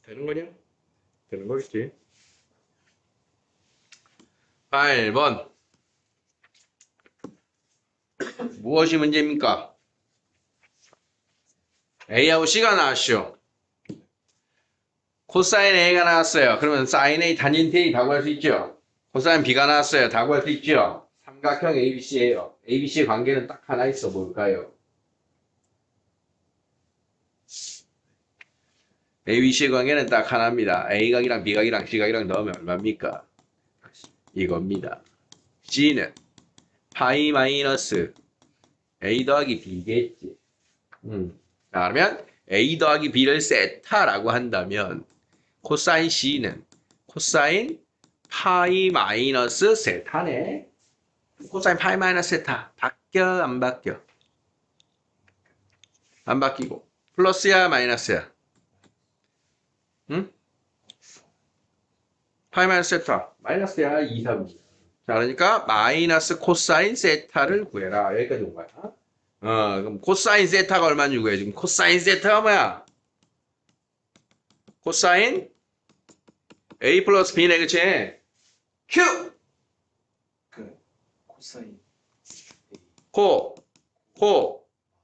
되는 거냐? 되는 거겠지. 8번. 무엇이 문제입니까? A하고 C가 나왔죠. 코사인 A가 나왔어요. 그러면 사인 A, 탄젠트 A 다 구할 수 있죠. 코사인 B가 나왔어요. 다 구할 수 있죠. 삼각형 ABC예요. ABC의 관계는 딱 하나 있어. 뭘까요? ABC의 관계는 딱 하나입니다. A각이랑 B각이랑 C각이랑 넣으면 얼마입니까? 이겁니다. C는 파이 마이너스 A 더하기 B겠지. 자, 그러면 A 더하기 B를 세타라고 한다면 코사인 C는 코사인 파이 마이너스 세타네. 코사인 파이 마이너스 세타. 바뀌어 안 바뀌어? 안 바뀌고. 플러스야 마이너스야? 응? 파이 마이너스 세타. 마이너스야 2, 3. 자, 그러니까 마이너스 코사인 세타를 구해라. 여기까지 온 거야. 그럼 코사인 세타가 얼마인지 구해. 지금 코사인 세타가 뭐야? 코사인 A 플러스 B네, 그치? Q! 코사인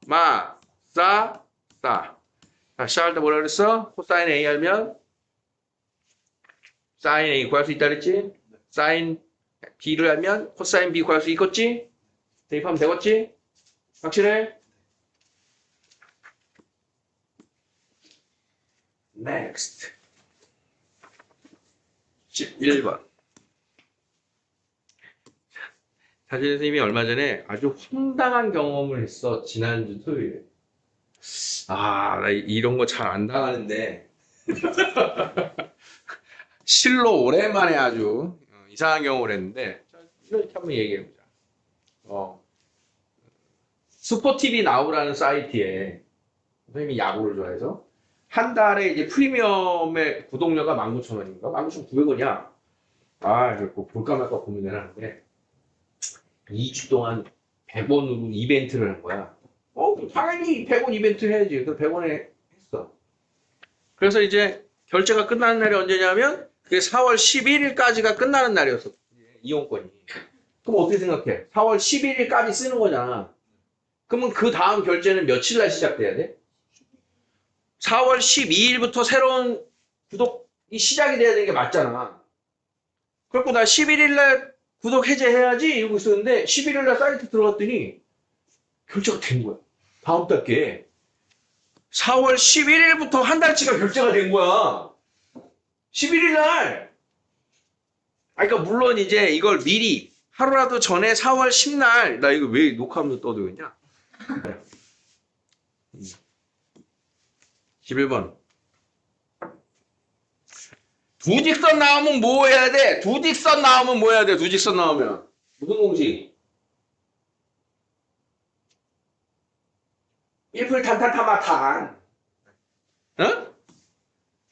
마, 사. 자, 시작할 때 뭐라 그랬어? 코사인 A 하면 사인 A 구할 수 있다 그랬지? 사인 B를 하면 코사인 B 구할 수 있겠지? 대입하면 되겠지? 확실해? Next. 11번. 사실 선생님이 얼마 전에 아주 황당한 경험을 했어. 지난주 토요일에. 나 이런 거 잘 안 당하는데. 실로 오랜만에 아주 이상한 경험을 했는데, 이렇게 한번 얘기해보자. 스포티비 나우라는 사이트에, 선생님이 야구를 좋아해서, 한 달에 이제 프리미엄의 구독료가 19,000원인가? 19,900원이야. 그거 볼까 말까 고민을 하는데, 2주 동안 100원으로 이벤트를 한 거야. 당연히 100원 이벤트 해야지. 그래서 100원에 했어. 그래서 이제 결제가 끝나는 날이 언제냐면, 그게 4월 11일까지가 끝나는 날이었어. 이용권이. 그럼 어떻게 생각해? 4월 11일까지 쓰는 거잖아. 그러면 그 다음 결제는 며칠 날 시작돼야 돼? 4월 12일부터 새로운 구독이 시작이 돼야 되는 게 맞잖아. 그래갖고 나 11일 날 구독 해제해야지 이러고 있었는데 11일 날 사이트 들어갔더니 결제가 된 거야. 다음 달께. 4월 11일부터 한 달치가 결제가 된 거야. 11일 날. 그러니까 물론 이제 이걸 미리 하루라도 전에 4월 10날 나 이거 왜 녹화하면서 떠들고 있냐? 11번. 두 직선 나오면 뭐 해야 돼? 두 직선 나오면 뭐 해야 돼? 두 직선 나오면 무슨 공식? 1풀 탄탄타마탄.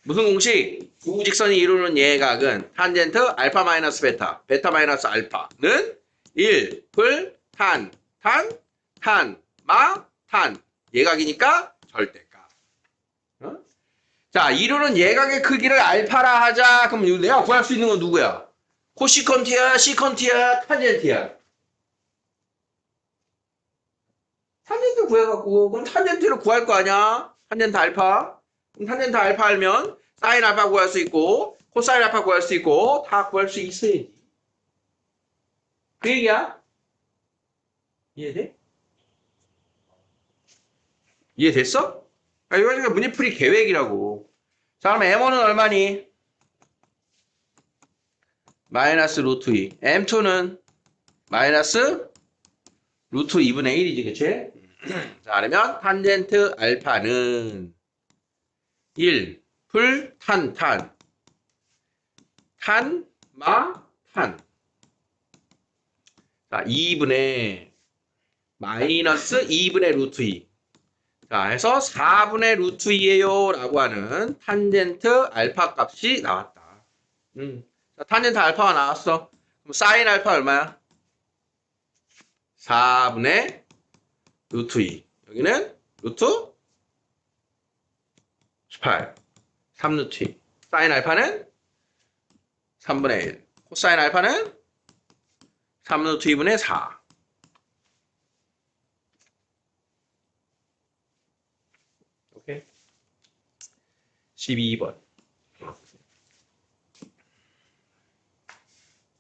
무슨 공식? 두 직선이 이루는 예각은 탄젠트 알파 마이너스 베타, 베타 마이너스 알파는 1풀 탄, 마, 탄. 예각이니까 절대값. 자, 이루는 예각의 크기를 알파라 하자. 그럼 내가 구할 수 있는 건 누구야? 코시컨티야, 시컨티야, 탄젠트야. 탄젠트 구해갖고 그럼 탄젠트를 구할 거 아니야? 탄젠트 알파. 그럼 탄젠트 알파 알면 사인 알파 구할 수 있고 코사인 알파 구할 수 있고 다 구할 수 있어야지. 그 얘기야? 이해돼? 이해됐어? 이거 문제풀이 계획이라고. 자, 그럼 M1은 얼마니? 마이너스 루트 2. M2는 마이너스 루트 2분의 1이지, 그치? 자, 그러면 탄젠트 알파는 1, 풀, 탄, 마, 탄. 자, 2분의 마이너스 2분의 루트 2. 자, 해서 4분의 루트 2예요 라고 하는 탄젠트 알파 값이 나왔다. 자, 탄젠트 알파가 나왔어. 그럼 사인 알파 얼마야? 4분의 루트 2. 여기는 루트 18. 3루트 2. 사인 알파는 3분의 1. 코사인 알파는 3루트 2분의 4. 오케이. 12번.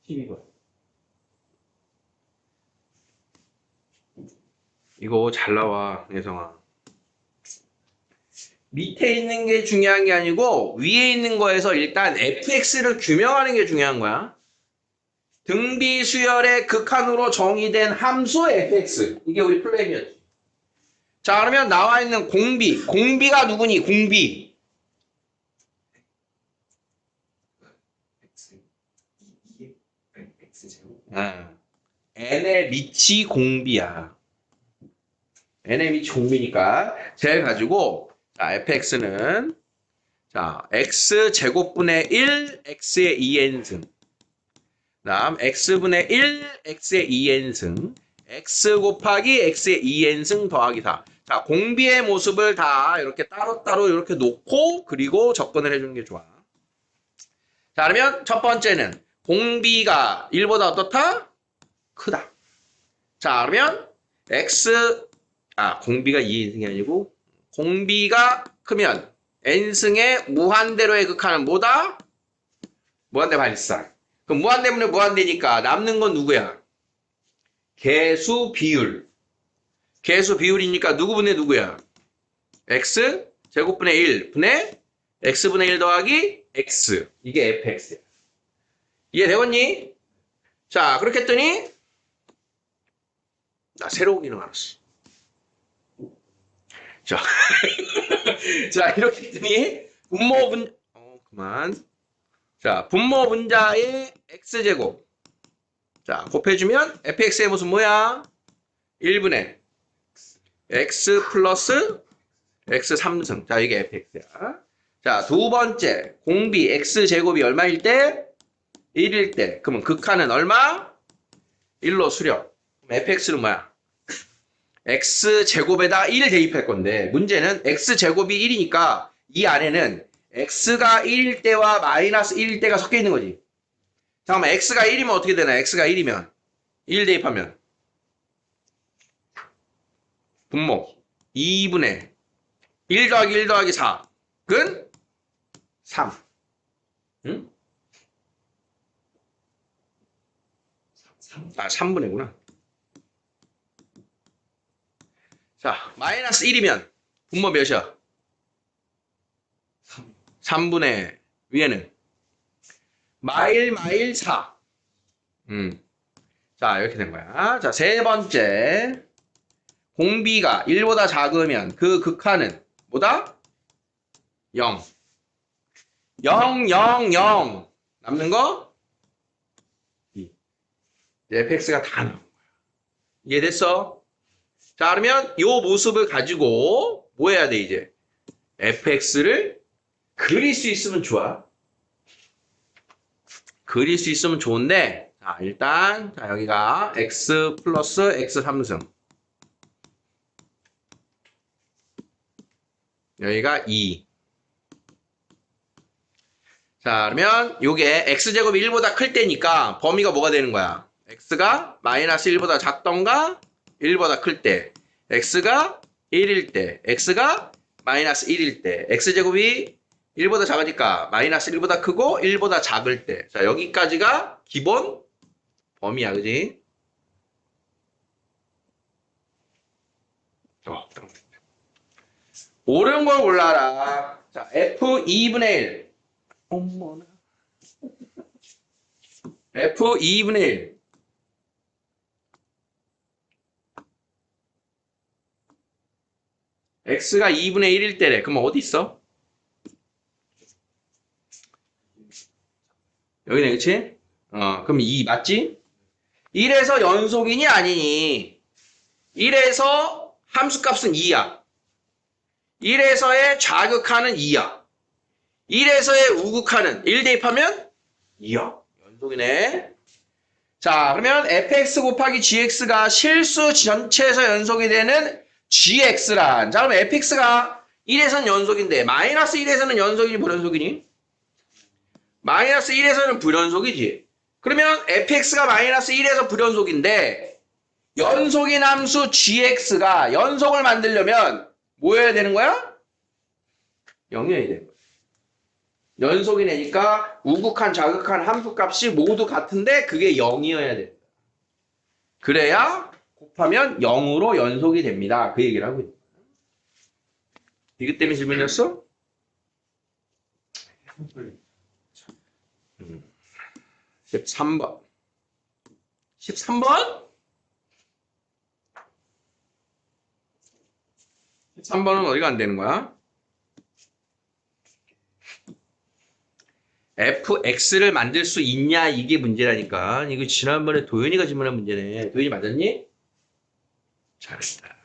12번. 이거 잘 나와, 예성아. 밑에 있는 게 중요한 게 아니고 위에 있는 거에서 일단 fx를 규명하는 게 중요한 거야. 등비 수열의 극한으로 정의된 함수 fx. 이게 우리 플레임이었지. 자, 그러면 나와 있는 공비. 공비가 누구니? 공비. n의 밑이 공비야. n의 밑이 공비니까 쟤를 가지고 자, fx는 자, x 제곱분의 1 x의 2n승. 다음 x분의 1 x의 2n승. x 곱하기 x의 2n승 더하기 4. 자, 공비의 모습을 다 이렇게 따로따로 이렇게 놓고 그리고 접근을 해주는 게 좋아. 자, 그러면 첫 번째는 공비가 1보다 어떻다? 크다. 자, 그러면 공비가 2n승이 아니고 공비가 크면 n승의 무한대로의 극한은 뭐다? 무한대 발산. 그럼 무한대분의 무한대니까 남는 건 누구야? 개수 비율. 개수 비율이니까 누구분의 누구야? x 제곱분의 1 분의 x분의 1 더하기 x. 이게 fx야. 이해되겠니? 자, 그렇게 했더니 나 새로운 기능 알았어. 자, 자, 이렇게 했더니 자, 분모 분자의 x제곱. 자, 곱해주면 fx의 모습 뭐야? 1분의 x 플러스 x 3승. 자, 이게 fx야. 자, 두 번째 공비 x제곱이 얼마일 때? 1일 때. 그러면 극한은 얼마? 1로 수렴. 그럼 fx는 뭐야? x제곱에다 1을 대입할 건데 문제는 x제곱이 1이니까 이 안에는 x가 1일 때와 마이너스 1일 때가 섞여 있는 거지. 잠깐만, x가 1이면 어떻게 되나? x가 1이면 1 대입하면 분모 2분의 1 더하기 1 더하기 4은 3. 응? 3분의구나. 자, 마이너스 1이면 분모 몇이야? 3분의 위에는 마일 4. 자, 이렇게 된 거야. 자, 세 번째. 공비가 1보다 작으면 그 극한은 뭐다? 0. 0, 0, 0. 남는 거? 2. fx가 다 나온 거야. 이해됐어? 자, 그러면 이 모습을 가지고 뭐 해야 돼, 이제? fx를 그릴 수 있으면 좋아. 그릴 수 있으면 좋은데, 자, 일단, 자, 여기가 x 플러스 x 3승. 여기가 2. 자, 그러면 요게 x제곱이 1보다 클 때니까 범위가 뭐가 되는 거야? x가 마이너스 1보다 작던가 1보다 클 때, x가 1일 때, x가 마이너스 1일 때, x제곱이 1보다 작으니까 마이너스 1보다 크고 1보다 작을 때. 자, 여기까지가 기본 범위야, 그지? 옳은 걸 골라라. 자, f 2분의 1. 어머나. f 2분의 1. x가 2분의 1일 때래. 그럼 어디 있어? 여기네, 그치? 그럼 2 맞지? 1에서 연속이니 아니니? 1에서 함수값은 2야. 1에서의 좌극하는 2야. 1에서의 우극하는 1 대입하면 2야. 연속이네. 자, 그러면 fx 곱하기 gx가 실수 전체에서 연속이 되는 gx란. 자, 그럼 fx가 1에서는 연속인데 마이너스 1에서는 연속이니 불연속이니? 마이너스 1에서는 불연속이지. 그러면 fx가 마이너스 1에서 불연속인데 연속인 함수 gx가 연속을 만들려면 뭐여야 되는 거야? 0이어야 되는 거야. 연속이니까 우극한 자극한 함수값이 모두 같은데 그게 0이어야 된다. 그래야 곱하면 0으로 연속이 됩니다. 그 얘기를 하고 있는 거야. 이것 때문에 질문이었어? 13번. 13번? 13번은 어디가 안 되는 거야? fx를 만들 수 있냐 이게 문제라니까. 이거 지난번에 도현이가 질문한 문제네. 도현이 맞았니? 잘했다.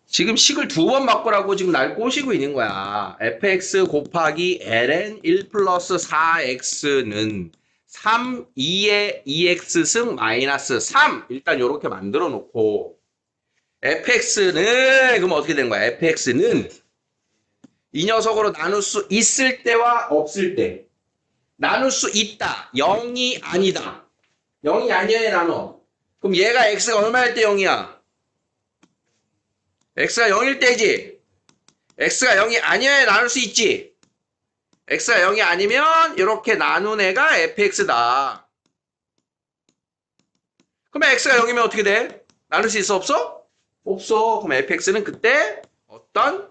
지금 식을 2번 바꾸라고 지금 날 꼬시고 있는 거야. fx 곱하기 ln 1 플러스 4x는 3, 2의 2x 승 마이너스 3. 일단 이렇게 만들어 놓고 fx는 그럼 어떻게 되는 거야? fx는 이 녀석으로 나눌 수 있을 때와 없을 때. 나눌 수 있다. 0이 아니다. 0이 아니어야 나눠. 그럼 얘가 x가 얼마일 때 0이야? x가 0일 때지. x가 0이 아니어야 나눌 수 있지. x가 0이 아니면 이렇게 나눈 애가 fx다. 그러면 x가 0이면 어떻게 돼? 나눌 수 있어 없어? 없어. 그럼 fx는 그때 어떤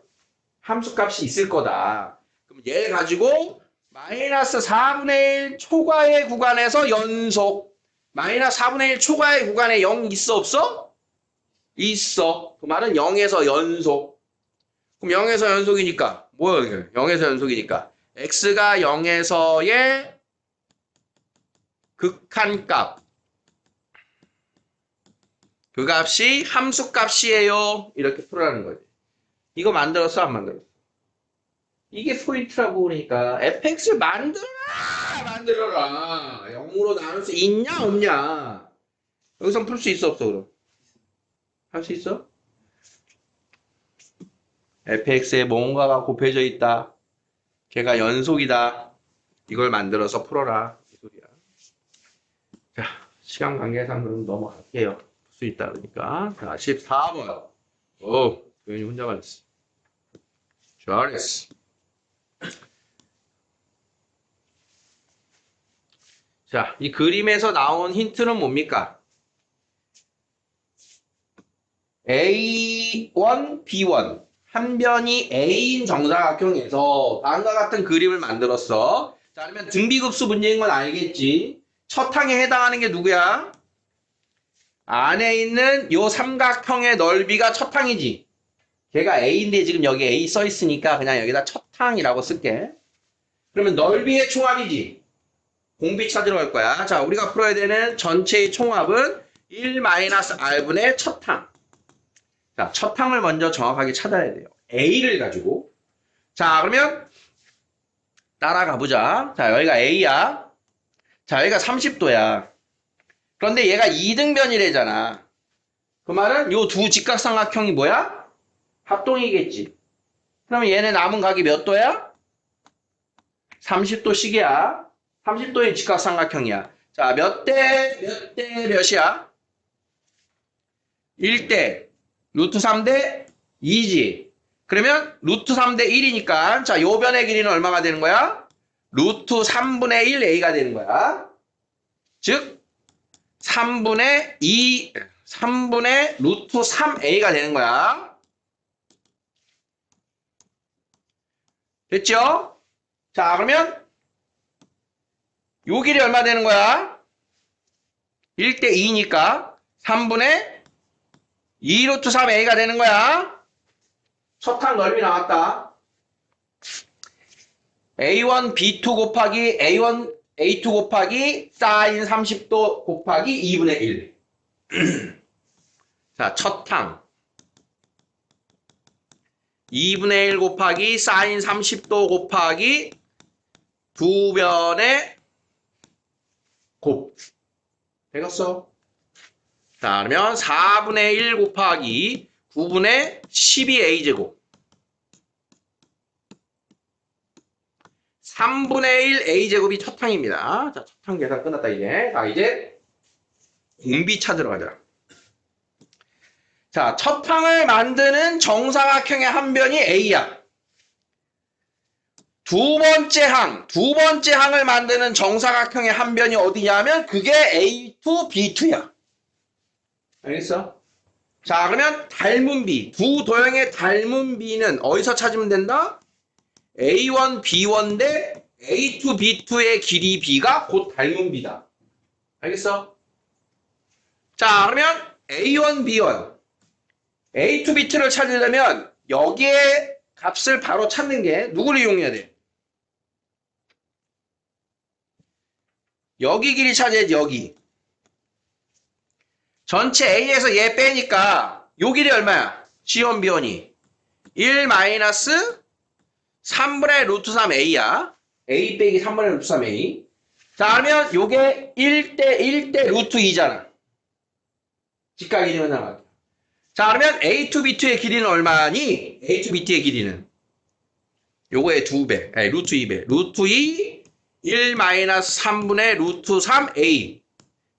함수값이 있을 거다. 그럼 얘 가지고 마이너스 4분의 1 초과의 구간에서 연속. 마이너스 4분의 1 초과의 구간에 0 있어 없어? 있어. 그 말은 0에서 연속. 그럼 0에서 연속이니까 뭐야 이게? 0에서 연속이니까 x가 0에서의 극한값. 그 값이 함수값이에요. 이렇게 풀어라는 거지. 이거 만들었어 안 만들었어? 이게 포인트라고. 그러니까 fx를 만들어라. 0으로 나눌 수 있냐 없냐. 여기서 풀 수 있어 없어 그럼? 할 수 있어? fx에 뭔가가 곱해져 있다. 걔가 연속이다. 이걸 만들어서 풀어라. 이 소리야. 자, 시간 관계상 그럼 넘어갈게요. 풀 수 있다 그러니까. 자, 14번. 오, 도현이 혼자 말했어. 잘했어. 자, 이 그림에서 나온 힌트는 뭡니까? A1, B1. 한 변이 A인 정사각형에서 다음과 같은 그림을 만들었어. 자, 그러면 등비급수 문제인 건 알겠지? 첫 항에 해당하는 게 누구야? 안에 있는 요 삼각형의 넓이가 첫 항이지. 걔가 A인데 지금 여기 A 써 있으니까 그냥 여기다 첫 항이라고 쓸게. 그러면 넓이의 총합이지. 공비 찾으러 갈 거야. 자, 우리가 풀어야 되는 전체의 총합은 1-r분의 첫 항. 자, 첫 항을 먼저 정확하게 찾아야 돼요. A를 가지고. 자, 그러면 따라가 보자. 자, 여기가 A야. 자, 여기가 30도야. 그런데 얘가 2등변이래잖아. 그 말은 요 두 직각삼각형이 뭐야? 합동이겠지. 그러면 얘네 남은 각이 몇 도야? 30도씩이야. 30도의 직각삼각형이야. 자, 몇 대 몇이야? 1대 루트 3대 2지. 그러면 루트 3대 1이니까 자, 요 변의 길이는 얼마가 되는 거야? 루트 3분의 1 A가 되는 거야. 즉 3분의 루트 3A가 되는 거야. 됐죠? 자, 그러면 요 길이 얼마 되는 거야? 1대 2니까 3분의 2 루트 3A가 되는 거야. 첫 항 넓이 나왔다. A1, B2 곱하기 A1, A2 곱하기 사인 30도 곱하기 2분의 1. 자, 첫 항. 2분의 1 곱하기 사인 30도 곱하기 두 변의 곱. 되겠어? 자, 그러면 4분의 1 곱하기 9분의 12a제곱. 3분의 1 a제곱이 첫 항입니다. 자, 첫 항 계산 끝났다 이제. 자, 이제 공비차 들어가자. 자, 첫 항을 만드는 정사각형의 한 변이 a야. 두 번째 항을 만드는 정사각형의 한 변이 어디냐면 그게 A2, B2야. 알겠어? 자, 그러면 닮은 B, 두 도형의 닮은 B는 어디서 찾으면 된다? A1, B1 대 A2, B2의 길이 B가 곧 닮은 B다. 알겠어? 자, 그러면 A1, B1, A2, B2를 찾으려면 여기에 값을 바로 찾는 게 누구를 이용해야 돼? 여기 길이 찾아야지, 여기. 전체 A에서 얘 빼니까 요 길이 얼마야? C1, B1이 1 마이너스 3분의 루트 3A야. A 빼기 3분의 루트 3A. 자, 그러면 요게 1대 1대 루트 2잖아. 직각이 되면 나가게. 자, 그러면 A2, B2의 길이는 얼마니? A2, B2의 길이는 요거의 2배, 아니, 루트 2배. 루트 2, 1 마이너스 3분의 루트 3A.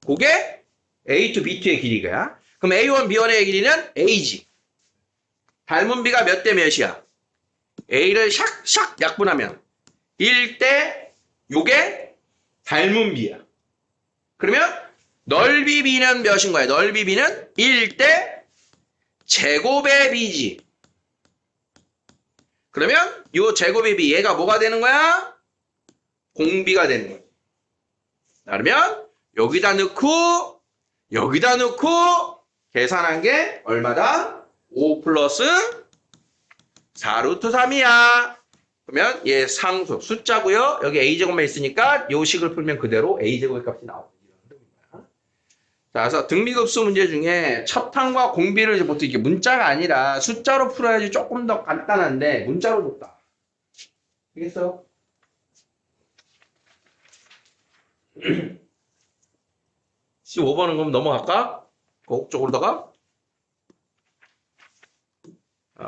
그게 A2, B2의 길이가. 그럼 A1, B1의 길이는 A지. 닮은 B가 몇 대 몇이야? A를 샥샥 약분하면 1대 요게 닮은 B야. 그러면 넓이 B는 몇인 거야? 넓이 B는 1대 제곱의 B지. 그러면 요 제곱의 B 얘가 뭐가 되는 거야? 공비가 되는 거야. 그러면 여기다 넣고 계산한 게 얼마다? 5 플러스 4 루트 3이야. 그러면 얘 상수 숫자고요. 여기 a제곱만 있으니까 요 식을 풀면 그대로 a제곱의 값이 나오는 거야. 자, 그래서 등비급수 문제 중에 첫 항과 공비를 이제 보통 이게 문자가 아니라 숫자로 풀어야지 조금 더 간단한데 문자로 줬다. 알겠어? 15번은 그럼 넘어갈까? 그쪽으로다가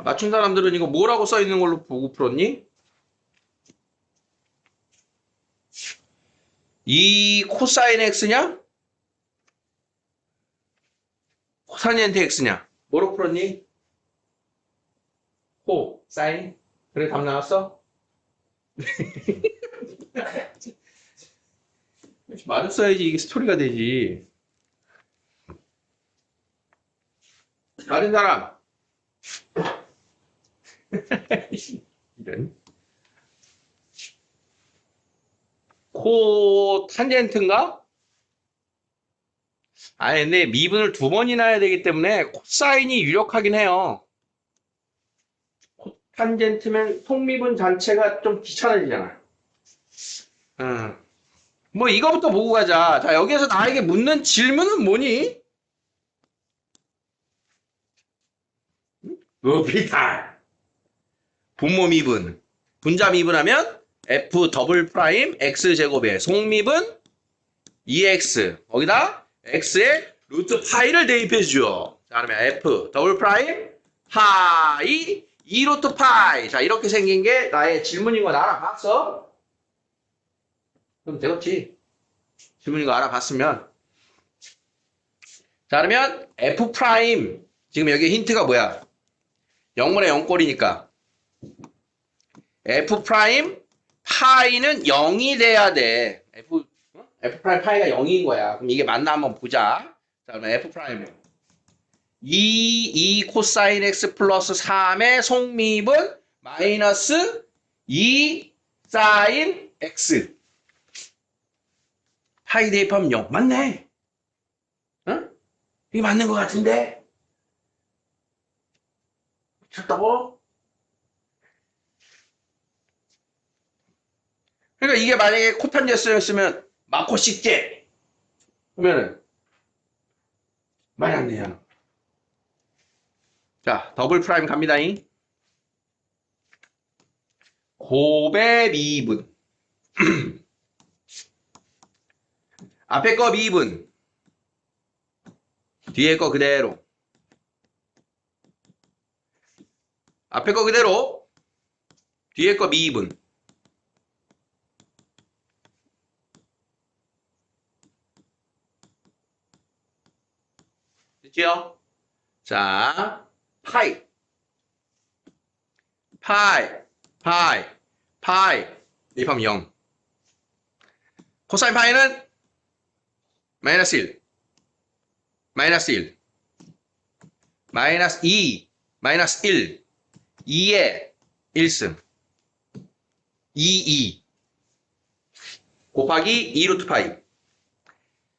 맞춘 사람들은 이거 뭐라고 써 있는 걸로 보고 풀었니? 이 코사인 x냐? 코사인트 x냐? 뭐로 풀었니? 코, 사인? 그래 답 나왔어? 말을 써야지 이게 스토리가 되지. 다른 사람. 이런. 코 탄젠트인가? 아니 근데 미분을 두 번이나 해야 되기 때문에 코사인이 유력하긴 해요. 탄젠트면 속미분 자체가 좀 귀찮아지잖아. 뭐 이거부터 보고 가자. 자, 여기에서 나에게 묻는 질문은 뭐니? 오피탈. 분모 미분. 분자 미분하면 f 더블 프라임 x 제곱에 속미분 2x. 거기다 x에 루트 파이를 대입해 주죠. 자, 그러면 f 더블 프라임 파이 2 루트 파이. 자, 이렇게 생긴 게 나의 질문인 거 알아봤어? 그럼 되겠지. 질문인 거 알아봤으면. 자, 그러면 f 프라임. 지금 여기 힌트가 뭐야? 0분의 0꼴이니까 f 프라임 파이는 0이 돼야 돼. f 프라임 파이가 0인 거야. 그럼 이게 맞나 한번 보자. 자, 그러면 f 프라임 2 코사인 x 플러스 3의 속미분 마이너스 2 사인 x. 파이 대입하면 0. 맞네. 응? 이게 맞는 것 같은데? 미쳤다고? 그러니까 이게 만약에 코탄제스였으면 마코식제 그러면은 말이 안 돼요. 자, 더블 프라임 갑니다잉. 곱의 미분. 앞에 거 미분. 뒤에 거 그대로. 앞에 거 그대로. 뒤에 거 미분. 됐죠? 자, 파이. 대입하면 0. 코사인 파이는 마이너스 1. 마이너스 1. 마이너스 2. 마이너스 1. 2의 1승. 2 곱하기 2 루트 파이.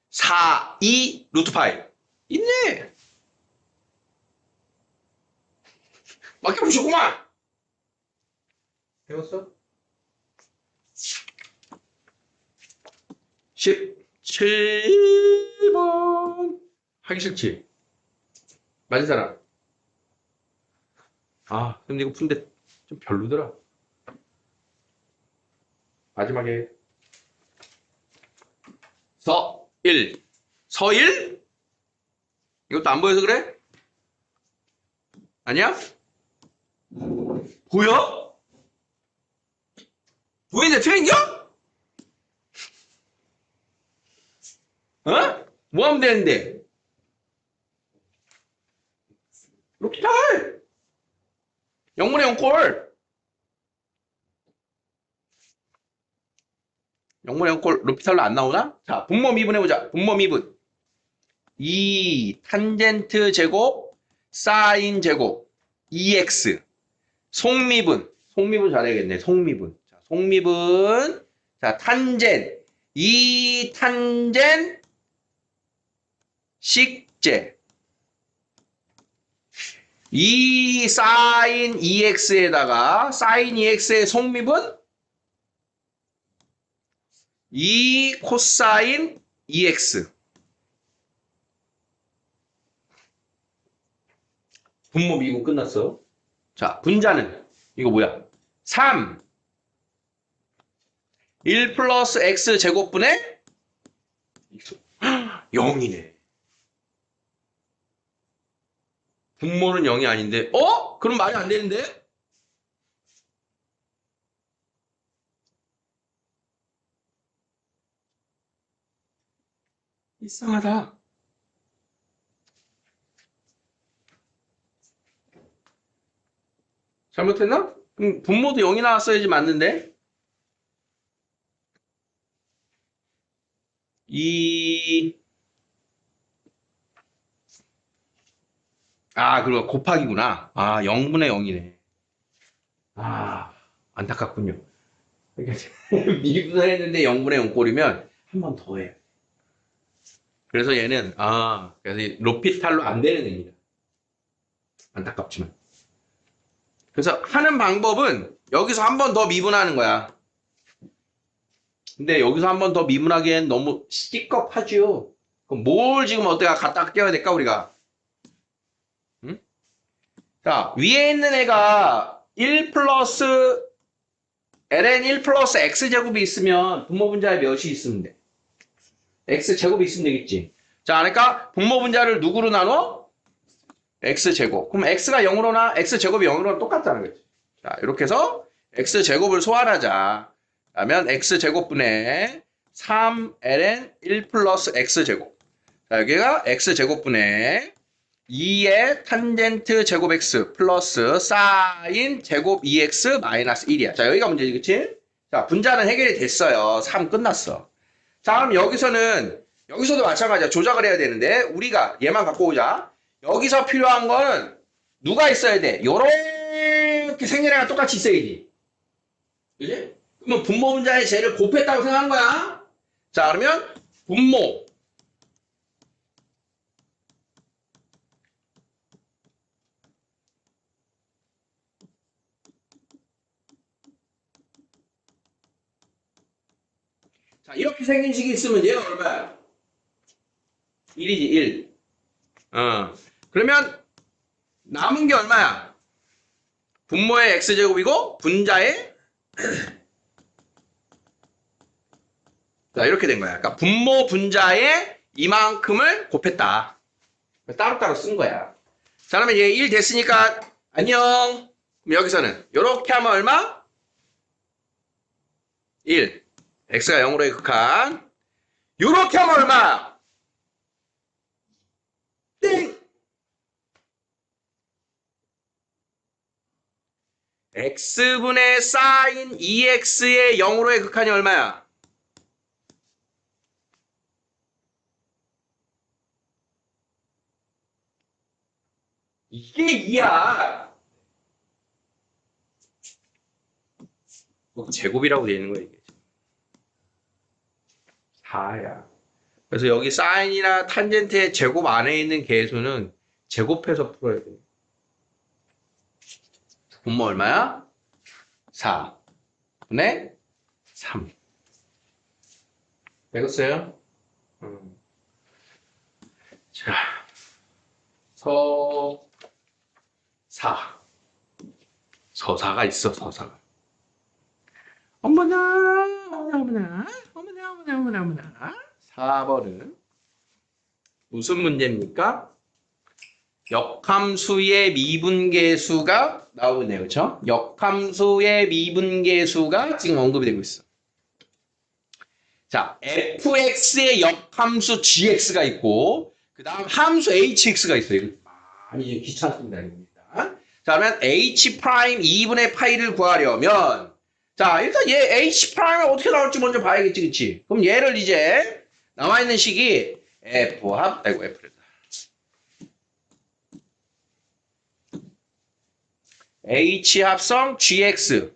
4, 2 루트 파이. 있네. 맡겨보셨구만. 배웠어? 17번. 하기 싫지? 맞은 사람? 아, 근데 이거 푼데 좀 별로더라. 마지막에. 서일. 서일? 이것도 안 보여서 그래? 아니야? 보여? 보이는데 틀린겨? 어? 뭐 하면 되는데? 로피탈! 0분의 0꼴! 0분의 0꼴 로피탈로 안 나오나? 자, 분모 미분해보자. 분모 미분. 2 탄젠트 제곱 사인 제곱 2x 속미분. 속미분 잘해야겠네. 속미분. 자, 속미분. 자, 탄젠 2 탄젠 식제 2 사인 2x에다가 사인 2x의 속미분 2 코사인 2x 분모 미분 끝났어. 자, 분자는 이거 뭐야? 3 1 플러스 x 제곱분의 0이네. 분모는 0이 아닌데 그럼 말이 안 되는데? 이상하다. 잘못했나? 분모도 0이 나왔어야지 맞는데? 그리고 곱하기구나. 0분의 0이네. 안타깝군요. 미분을 했는데 0분의 0 꼴이면 한 번 더 해. 그래서 얘는, 그래서 로피탈로 안 되는 애입니다. 안타깝지만. 그래서 하는 방법은 여기서 한 번 더 미분하는 거야. 근데 여기서 한 번 더 미분하기엔 너무 시겁하죠. 그럼 뭘 지금 어때가 갖다 껴야 될까, 우리가? 응? 자, 위에 있는 애가 1 플러스 ln 1 플러스 x제곱이 있으면 분모 분자에 몇이 있으면 돼? x제곱이 있으면 되겠지. 자, 그러니까 분모 분자를 누구로 나눠? x제곱. 그럼 x가 0으로나 x제곱이 0으로나 똑같다는 거지. 자, 이렇게 해서 x제곱을 소환하자. 그러면 x제곱분의 3ln 1 플러스 x제곱. 자, 여기가 x제곱분의 2의 탄젠트 제곱 x 플러스 사인 제곱 2x 마이너스 1이야. 자, 여기가 문제지, 그치? 자, 분자는 해결이 됐어요. 3 끝났어. 자, 그럼 여기서도 마찬가지야. 조작을 해야 되는데, 우리가 얘만 갖고 오자. 여기서 필요한 거는 누가 있어야 돼? 요렇게 생년회가 똑같이 있어야지. 그지? 그러면 분모 분자의 쟤를 곱했다고 생각한 거야. 자, 그러면 분모. 자, 이렇게 생긴 식이 있으면 얘가 얼마야? 1이지, 1. 그러면 남은 게 얼마야? 분모의 x제곱이고 분자의 자, 이렇게 된 거야. 그러니까 분모 분자의 이만큼을 곱했다. 따로따로 쓴 거야. 자, 그러면 얘 1 됐으니까 안녕. 그럼 여기서는 이렇게 하면 얼마? 1. x가 0으로의 극한. 이렇게 하면 얼마? 땡! x분의 sin 2x의 0으로의 극한이 얼마야? 이게 2야. 제곱이라고 되어 있는 거야, 이게. 4야. 그래서 여기 사인이나 탄젠트의 제곱 안에 있는 계수는 제곱해서 풀어야 돼. 분모 얼마야? 4분의 3. 되겠어요? 자, 서사가 있어, 서사가. 어머나, 어머나, 어머나, 어머나, 어머나, 어머나, 어머나. 4번은 무슨 문제입니까? 역함수의 미분계수가 나오네요. 그렇죠? 역함수의 미분계수가 지금 언급이 되고 있어. 자, fx의 역함수 gx가 있고 그 다음 함수 hx가 있어요. 많이 귀찮습니다. 자, 그러면 h 프라임 2분의 파이를 구하려면 자, 일단 얘 h 프라임이 어떻게 나올지 먼저 봐야겠지, 그치? 그럼 얘를 이제 남아있는 식이 f합, f를 h 합성 gx를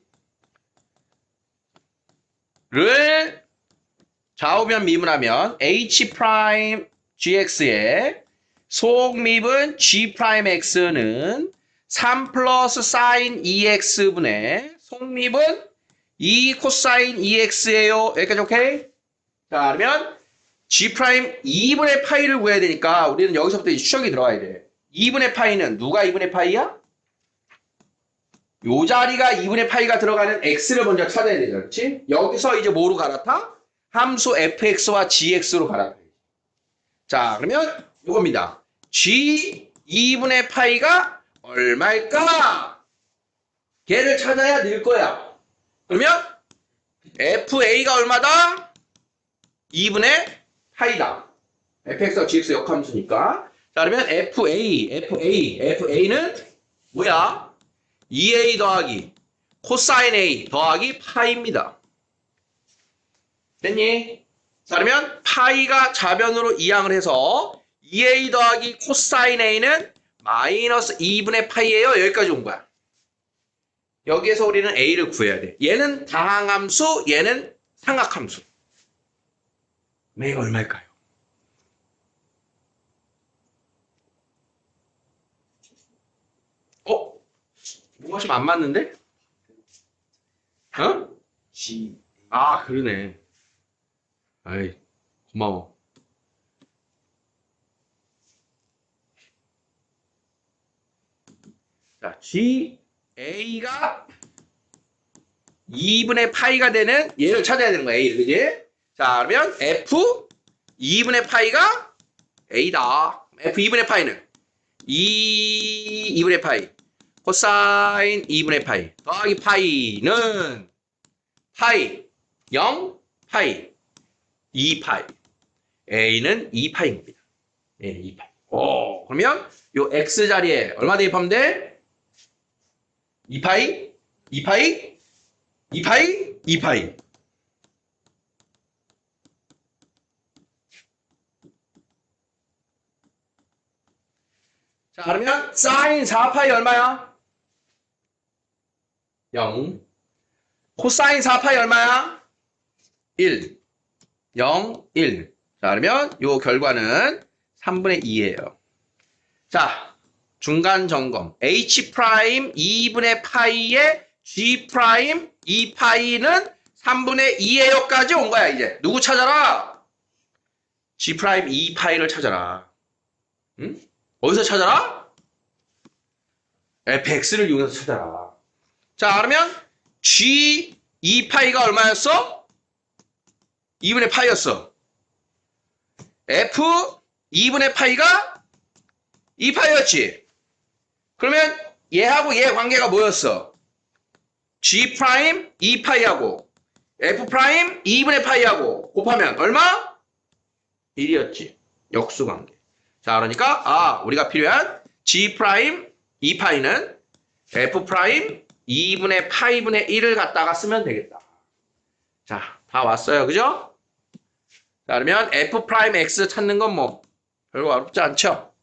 좌우변 미분하면 h 프라임 gx의 속미분 g 프라임 x는 3 플러스 사인 2x분의 속미분 2 코사인 2x예요. 여기까지 오케이? 자, 그러면 g 프라임 2분의 파이를 구해야 되니까 우리는 여기서부터 이제 추적이 들어가야 돼. 2분의 파이는 누가 2분의 파이야? 요 자리가 2분의 파이가 들어가는 x를 먼저 찾아야 되죠. 그렇지? 여기서 이제 뭐로 갈아타? 함수 fx와 gx로 갈아타. 자, 그러면 요겁니다. g 2분의 파이가 얼마일까? 걔를 찾아야 늘 거야. 그러면 fa가 얼마다? 2분의 파이다. fx와 gx 역함수니까. 자, 그러면 fa는 뭐야? 2a 더하기 코사인 a 더하기 파이입니다. 됐니? 자, 그러면 파이가 좌변으로 이항을 해서 2a 더하기 코사인 a는 마이너스 2분의 파이예요. 여기까지 온 거야. 여기에서 우리는 a를 구해야 돼. 얘는 다항함수, 얘는 삼각함수. 얘가 얼마일까요? 뭐가 좀 안 맞는데? 어? G. 아, 그러네. 아이, 고마워. 자, GA가 2분의 파이가 되는 얘를 찾아야 되는 거야, A를, 그지? 자, 그러면 F 2분의 파이가 A다. F 2분의 파이는 2분의 파이. 코사인 2분의 파이. 더하기 파이는 파이 0, 파이 2파이. A는 2파이인 겁니다. A는 2파이. 그러면 요 X 자리에 얼마 대입하면 돼? 2파이? 2파이? 2파이? 2파이. 자, 그러면 사인 4파이 얼마야? 0. 코사인 4파이 얼마야? 1. 0, 1. 자, 그러면 요 결과는 3분의 2예요. 자, 중간 점검. h 프라임 2분의 파이에 g 프라임 2파이는 3분의 2예요까지 온 거야, 이제. 누구 찾아라? g 프라임 2파이를 찾아라. 응? 어디서 찾아라? fx를 이용해서 찾아라. 자, 그러면 g 2파이가 얼마였어? 2분의 파이였어. f 2분의 파이가 2파이였지. 그러면 얘하고 얘 관계가 뭐였어? g 프라임 2파이하고 f 프라임 2분의 파이하고 곱하면 얼마? 1이었지. 역수 관계. 자, 그러니까 우리가 필요한 g 프라임 2파이는 f 프라임 2분의 파이분의 1을 갖다가 쓰면 되겠다. 자, 다 왔어요. 그죠? 자, 그러면 f'x 찾는 건 뭐 별로 어렵지 않죠?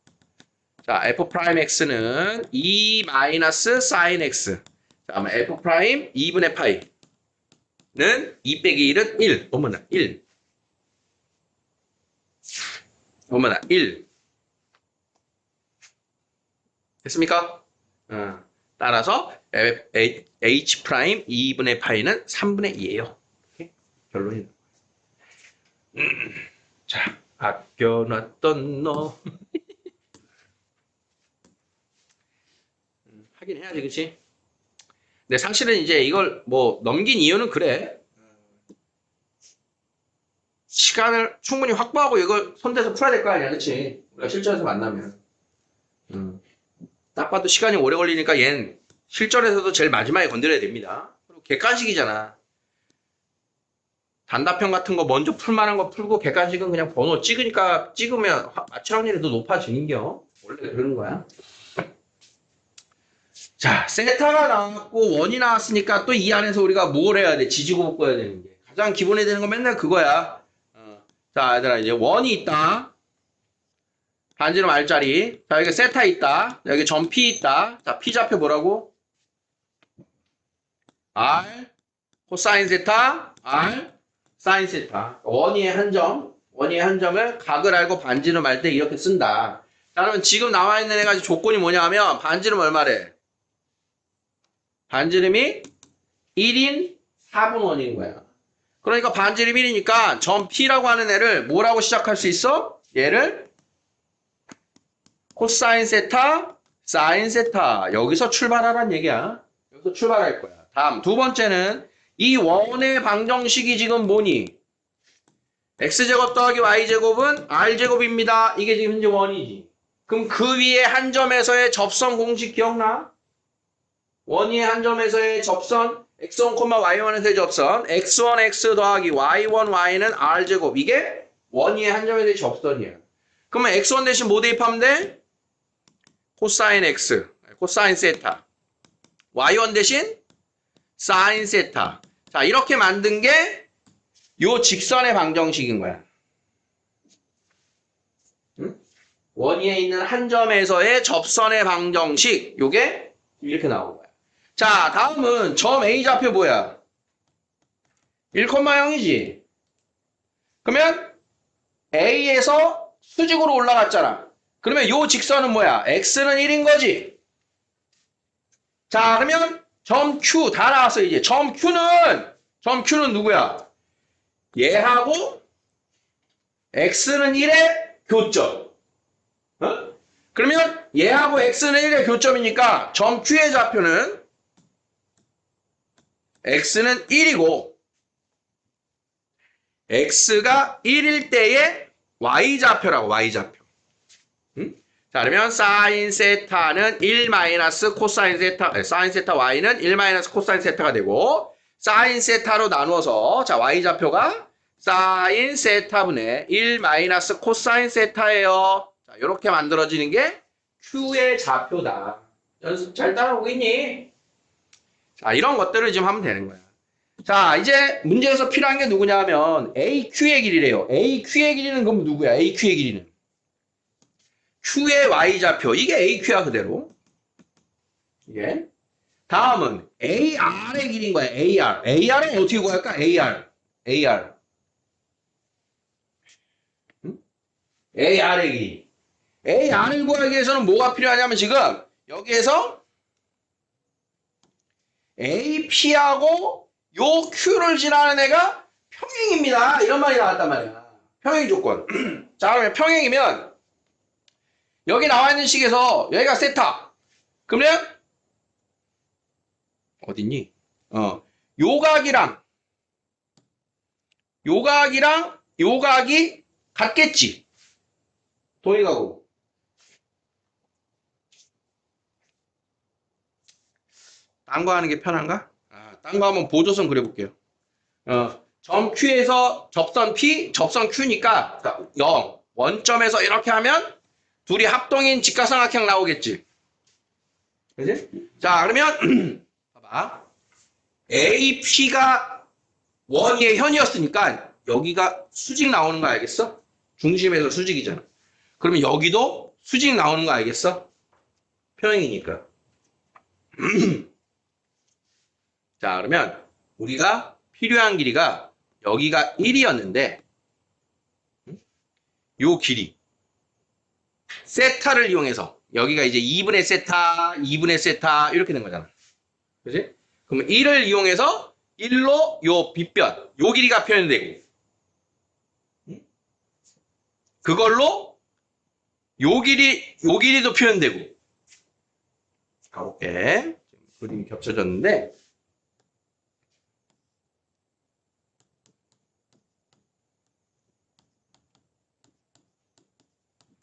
자, f'x는 2 마이너스 sin x. 자, 그러면 f' 2분의 파이는 2 빼기 1은 1. 어머나, 1. 어머나, 1. 됐습니까? 따라서 h' 2분의 파이는 3분의 2예요. 결론이. 자, 아껴놨던 너. 하긴 해야지, 그치? 근데 사실은 이제 이걸 뭐 넘긴 이유는 그래. 시간을 충분히 확보하고 이걸 손대서 풀어야 될 거 아니야, 그치? 우리가 실전에서 만나면. 딱 봐도 시간이 오래 걸리니까 얜 실전에서도 제일 마지막에 건드려야 됩니다. 그리고 객관식이잖아. 단답형 같은 거 먼저 풀만한 거 풀고 객관식은 그냥 번호 찍으면 맞출 확률이 더 높아지는겨. 원래 그러는 거야. 자, 세타가 나왔고 원이 나왔으니까 또 이 안에서 우리가 뭘 해야 돼? 지지고 볶아야 되는 게. 가장 기본에 되는 건 맨날 그거야. 자, 얘들아 이제 원이 있다. 반지름 R자리. 자, 여기 세타 있다. 여기 점 P 있다. 자, P 좌표 뭐라고? R 코사인 세타 R 사인 세타. 원위의 한 점을 각을 알고 반지름 할 때 이렇게 쓴다. 자, 그러면 지금 나와 있는 애가 조건이 뭐냐면 반지름 얼마래? 반지름이 1인 4분원인 거야. 그러니까 반지름 1이니까 점 P라고 하는 애를 뭐라고 시작할 수 있어? 얘를 코사인 세타, 사인 세타. 여기서 출발하란 얘기야. 여기서 출발할 거야. 다음 두 번째는 이 원의 방정식이 지금 뭐니? x제곱 더하기 y제곱은 r제곱입니다. 이게 지금 현재 원이지. 그럼 그 위에 한 점에서의 접선 공식 기억나? 원위의 한 점에서의 접선 x1, y1에서의 접선 x1, x 더하기 y1, y는 r제곱. 이게 원위의 한 점에서의 접선이야. 그러면 x1 대신 뭐 대입하면 돼? 코사인 x, 코사인 세타. y1 대신 사인 세타. 자, 이렇게 만든 게 요 직선의 방정식인 거야. 응? 원위에 있는 한 점에서의 접선의 방정식. 요게 이렇게 나온 거야. 자, 다음은 점 A 좌표 뭐야? 1,0이지. 그러면 A에서 수직으로 올라갔잖아. 그러면 요 직선은 뭐야? X는 1인 거지. 자, 그러면 점 Q 다 나왔어 이제. 점 Q는 누구야? 얘하고 X는 1의 교점. 어? 그러면 얘하고 X는 1의 교점이니까 점 Q의 좌표는 X는 1이고 X가 1일 때의 Y좌표라고, Y좌표. 응? 자, 그러면 사인 세타는 1 마이너스 코사인 세타, 사인 세타 Y는 1 마이너스 코사인 세타가 되고 사인 세타로 나누어서 자 Y좌표가 사인 세타분의 1 마이너스 코사인 세타예요. 자, 이렇게 만들어지는 게 Q의 좌표다. 연습 잘 따라오고 있니? 자, 이런 것들을 지금 하면 되는 거야. 자, 이제 문제에서 필요한 게 누구냐 하면 AQ의 길이래요. AQ의 길이는 그럼 누구야? AQ의 길이는 Q의 Y좌표. 이게 AQ야 그대로. 이게. 다음은 AR의 길이인 거야. AR. AR은 어떻게 구할까? AR. 응? AR의 길이. AR을 구하기 위해서는 뭐가 필요하냐면 지금 여기에서 AP하고 요 Q를 지나는 애가 평행입니다. 이런 말이 나왔단 말이야. 평행 조건. 자, 그러면 평행이면 여기 나와 있는 식에서 여기가 세타. 그러면 어딨니? 요각이 같겠지. 동의가고. 딴 거 하는 게 편한가? 딴 거 한번 보조선 그려볼게요. 점 Q에서 접선 P, 접선 Q니까 0. 원점에서 이렇게 하면 둘이 합동인 직각삼각형 나오겠지. 그지? 자, 그러면 봐봐. 자, AP가 원의 현이었으니까 여기가 수직 나오는 거 알겠어? 중심에서 수직이잖아. 그러면 여기도 수직 나오는 거 알겠어? 평행이니까. 자, 그러면 우리가 필요한 길이가 여기가 1이었는데 요 길이 세타를 이용해서 여기가 이제 2분의 세타, 2분의 세타 이렇게 된 거잖아. 그지? 그러면 1을 이용해서 1로 요 빗변, 요 길이가 표현되고 그걸로 요 길이도 표현되고 가볼게. 그림이 겹쳐졌는데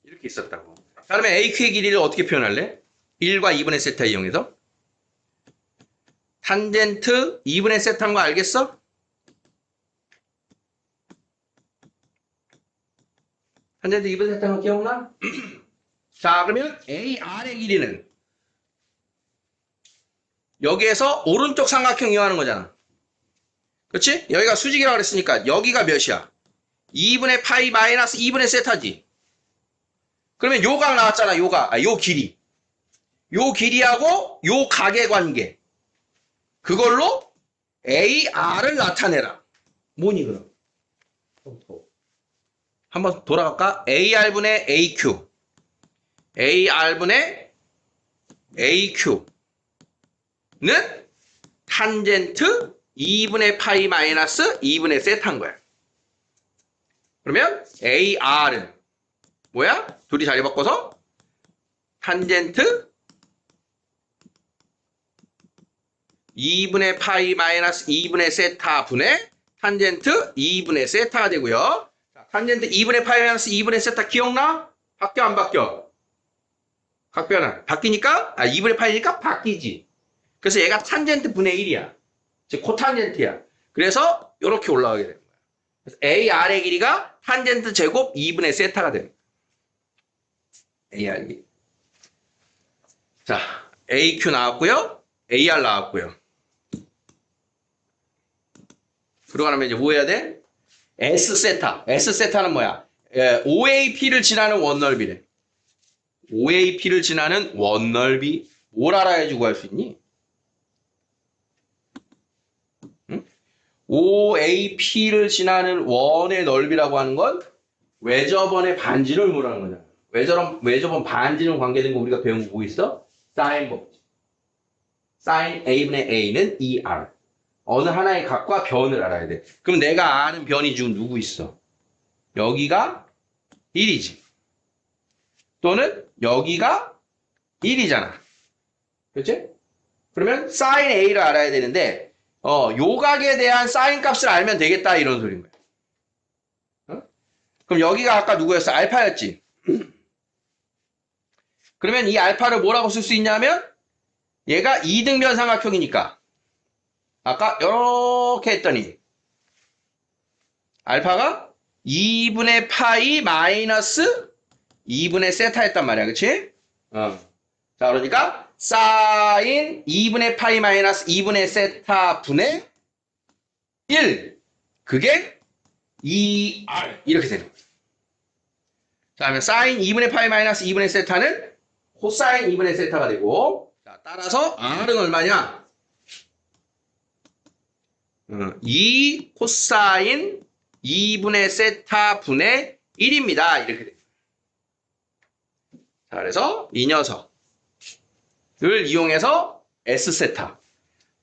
이렇게 있었다고. 자, 그러면 AQ의 길이를 어떻게 표현할래? 1과 2분의 세타 이용해서 탄젠트 2분의 세타인 거 알겠어? 탄젠트 2분의 세타인 거 기억나? 자, 그러면 AR의 길이는 여기에서 오른쪽 삼각형 이용하는 거잖아. 그렇지? 여기가 수직이라고 그랬으니까 여기가 몇이야? 2분의 파이 마이너스 2분의 세타지. 그러면 요 각 나왔잖아. 요 각. 요 길이. 요 길이하고 요 각의 관계. 그걸로 AR을 나타내라. 뭐니 그럼? 한번 돌아갈까? AR분의 AQ. AR분의 AQ는 탄젠트 2분의 파이 마이너스 2분의 세타인 거야. 그러면 AR은 뭐야? 둘이 자리 바꿔서 탄젠트 2분의 파이 마이너스 2분의 세타 분의 탄젠트 2분의 세타가 되고요. 자, 탄젠트 2분의 파이 마이너스 2분의 세타 기억나? 바뀌어 안 바뀌어? 각변화. 바뀌니까 2분의 파이니까 바뀌지. 그래서 얘가 탄젠트 분의 1이야. 즉 코탄젠트야. 그래서 이렇게 올라가게 되는 거야. 그래서 AR의 길이가 탄젠트 제곱 2분의 세타가 되는 거야. AR 길이. 자, AQ 나왔고요. AR 나왔고요. 그러고 나면 이제 뭐 해야 돼? S세타. S세타는 뭐야? OAP를 지나는 원넓이래. OAP를 지나는 원넓이. 뭘 알아야지 구할 수 있니? 응? OAP를 지나는 원의 넓이라고 하는 건 외접원의 반지를 물어하는 거잖아. 외접원 반지는 관계된 거 우리가 배운 거 뭐 있어? 사인 법칙. 사인 A분의 A는 ER. 어느 하나의 각과 변을 알아야 돼. 그럼 내가 아는 변이 지금 누구 있어? 여기가 1이지. 또는 여기가 1이잖아. 그렇지? 그러면 사인 A를 알아야 되는데 요 각에 대한 사인 값을 알면 되겠다 이런 소리인 거야. 그럼 여기가 아까 누구였어? 알파였지. 그러면 이 알파를 뭐라고 쓸 수 있냐면 얘가 이등변 삼각형이니까 아까 이렇게 했더니 알파가 2분의 파이 마이너스 2분의 세타였단 말이야. 그치? 자, 그러니까 사인 2분의 파이 마이너스 2분의 세타 분의 1 그게 2R 이렇게 되는 거야. 자, 그러면 사인 2분의 파이 마이너스 2분의 세타는 코사인 2분의 세타가 되고 자, 따라서 R은 얼마냐? 2 코사인 2분의 세타 분의 1입니다. 이렇게 됩니다. 자, 그래서 이 녀석을 이용해서 S세타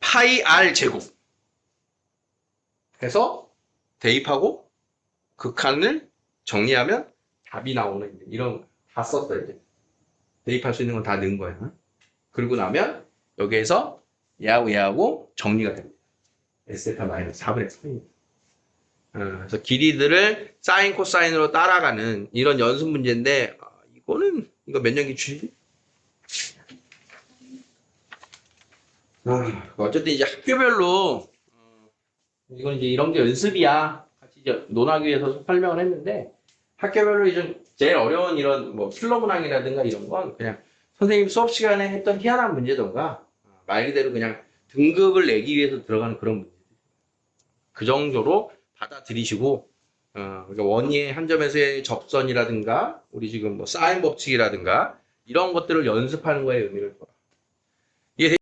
파이 R 제곱 해서 대입하고 극한을 정리하면 답이 나오는 이런 다 썼어 이제. 대입할 수 있는 건 다 넣은 거야. 그러고 나면 여기에서 얘하고 얘하고 정리가 됩니다. S세타 마이너스 4분의 3입니다. 그래서 길이들을 사인 코사인으로 따라가는 이런 연습 문제인데 이거 몇 년 기출이지? 어쨌든 이제 학교별로 이건 이제 이런 게 연습이야. 같이 이제 논하기 위해서 설명을 했는데 학교별로 이제 제일 어려운 이런 뭐 플러 문항이라든가 이런 건 그냥 선생님 수업 시간에 했던 희한한 문제던가 말 그대로 그냥 등급을 내기 위해서 들어가는 그런 문제. 그 정도로 받아들이시고, 그러니까 원위의 한 점에서의 접선이라든가, 우리 지금 뭐 사인 법칙이라든가, 이런 것들을 연습하는 거에 의미를 둬라. 이게